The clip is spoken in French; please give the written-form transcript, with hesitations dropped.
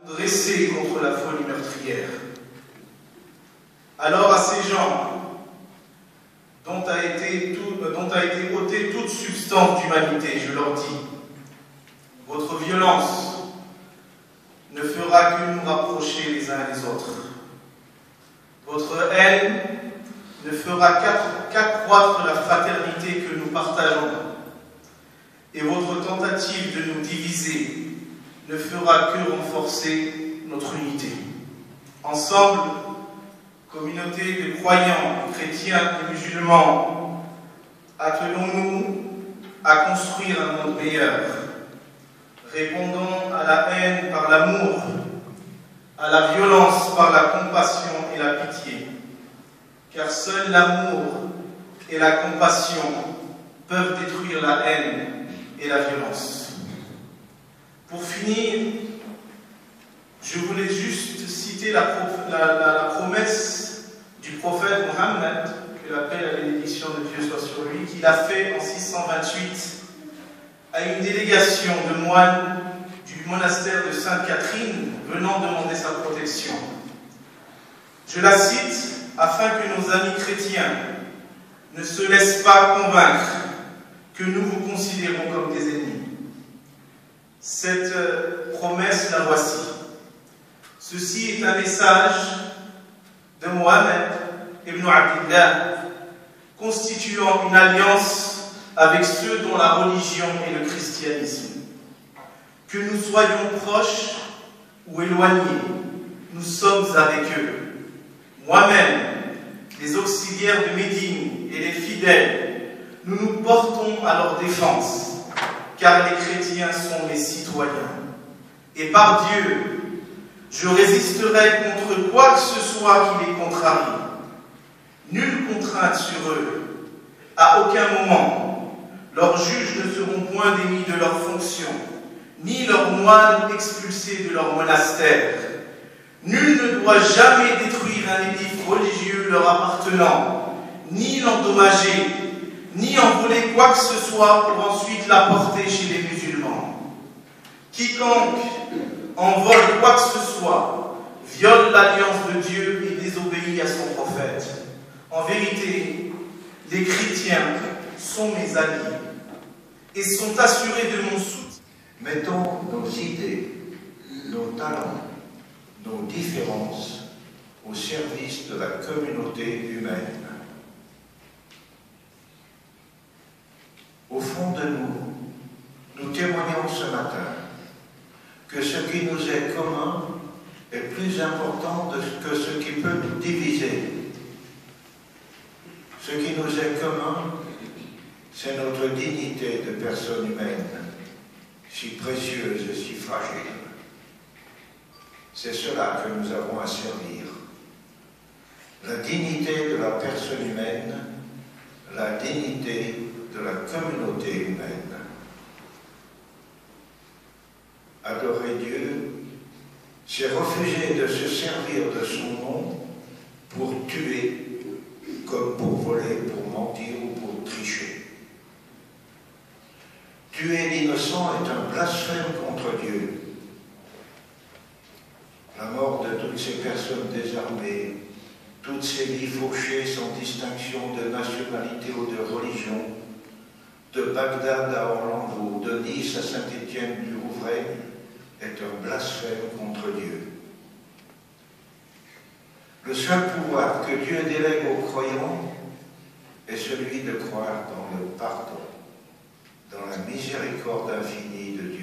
dressé contre la folie meurtrière. Alors à ces gens dont a été ôtée toute substance d'humanité, je leur dis, votre violence ne fera que nous rapprocher les uns les autres. Votre haine ne fera qu'accroître la fraternité que nous partageons. Et votre tentative de nous diviser ne fera que renforcer notre unité. Ensemble, communauté de croyants, chrétiens et musulmans, attelons-nous à construire un monde meilleur. Répondons à la haine par l'amour, à la violence par la compassion et la pitié. Car seul l'amour et la compassion peuvent détruire la haine et la violence. Pour finir, je voulais juste citer la promesse du prophète Mohammed, que la paix et la bénédiction de Dieu soit sur lui, qu'il a fait en 628 à une délégation de moines du monastère de Sainte-Catherine venant demander sa protection. Je la cite afin que nos amis chrétiens ne se laissent pas convaincre que nous vous considérons comme des ennemis. Cette promesse, la voici. Ceci est un message de Mohammed ibn Abdillah, constituant une alliance avec ceux dont la religion est le christianisme. Que nous soyons proches ou éloignés, nous sommes avec eux. Moi-même, les auxiliaires de Médine et les fidèles, nous nous portons à leur défense, car les chrétiens sont mes citoyens. Et par Dieu, je résisterai contre quoi que ce soit qui les contrarie. Nulle contrainte sur eux. À aucun moment, leurs juges ne seront point démis de leurs fonctions, ni leurs moines expulsés de leur monastère. Nul ne doit jamais détruire un édifice religieux leur appartenant, ni l'endommager, ni en voler quoi que ce soit pour ensuite l'apporter chez les musulmans. Quiconque en vole quoi que ce soit viole l'alliance de Dieu et désobéit à son prophète. En vérité, les chrétiens sont mes alliés et sont assurés de mon soutien. Mettons nos idées, nos talents, nos différences au service de la communauté humaine. Au fond de nous, nous témoignons ce matin que ce qui nous est commun est plus important que ce qui peut nous diviser. Ce qui nous est commun, c'est notre dignité de personne humaine, si précieuse et si fragile. C'est cela que nous avons à servir. La dignité de la personne humaine, la dignité de la communauté humaine. Adorer Dieu, c'est refuser de se servir de son nom pour tuer, comme pour voler, pour mentir ou pour tricher. Tuer l'innocent est un blasphème contre Dieu. La mort de toutes ces personnes désarmées, toutes ces vies fauchées sans distinction de nationalité ou de religion, de Bagdad à Orlando, de Nice à Saint-Étienne-du-Rouvray, est un blasphème contre Dieu. Le seul pouvoir que Dieu délègue aux croyants est celui de croire dans le pardon, dans la miséricorde infinie de Dieu.